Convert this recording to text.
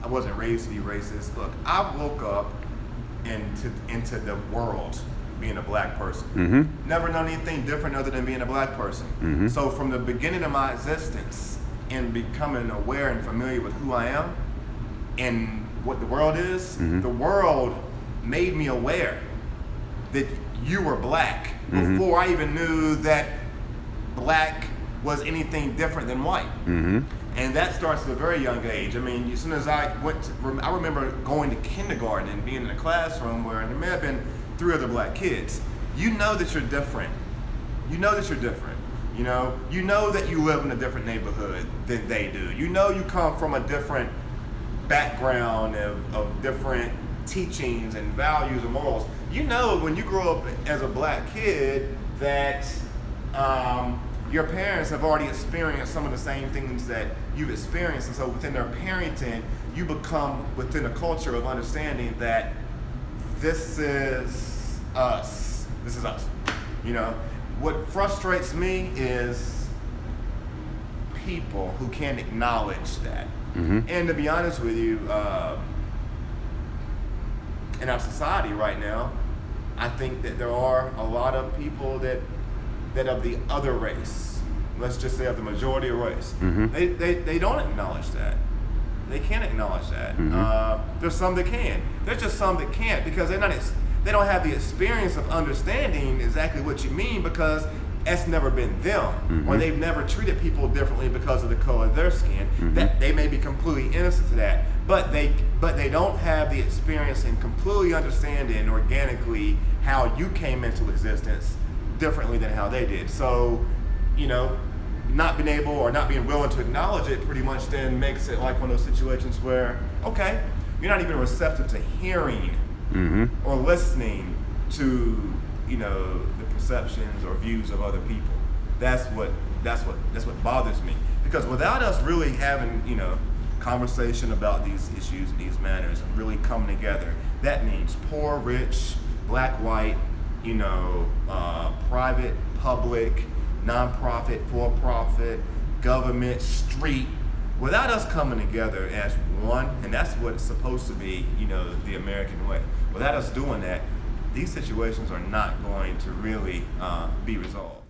I wasn't raised to be racist. Look, I woke up into the world being a black person. Mm-hmm. Never known anything different other than being a black person. Mm-hmm. So from the beginning of my existence and becoming aware and familiar with who I am and what the world is, mm-hmm. the world made me aware that you were black mm-hmm. before I even knew that black was anything different than white. Mm-hmm. And that starts at a very young age. I mean, as soon as I remember going to kindergarten and being in a classroom where there may have been 3 other black kids. You know that you're different. You know that you're different. You know that you live in a different neighborhood than they do. You know you come from a different background of different teachings and values and morals. You know when you grow up as a black kid that your parents have already experienced some of the same things that you've experienced, and so within their parenting, you become within a culture of understanding that this is us. This is us. What frustrates me is people who can't acknowledge that. Mm-hmm. And to be honest with you, in our society right now, I think that there are a lot of people that of the other race, let's just say of the majority of race, mm-hmm. they don't acknowledge that. They can't acknowledge that. Mm-hmm. There's some that can. There's just some that can't because they don't have the experience of understanding exactly what you mean because it's never been them, mm-hmm. or they've never treated people differently because of the color of their skin. Mm-hmm. That they may be completely innocent to that, but they don't have the experience in completely understanding organically how you came into existence differently than how they did. So, not being able or not being willing to acknowledge it pretty much then makes it like one of those situations where, okay, you're not even receptive to hearing mm-hmm. or listening to, the perceptions or views of other people. That's what bothers me. Because without us really having, conversation about these issues and these matters and really coming together, that means poor, rich, black, white, private, public, nonprofit, for-profit, government, street, without us coming together as one, and that's what it's supposed to be, the American way. Without us doing that, these situations are not going to really be resolved.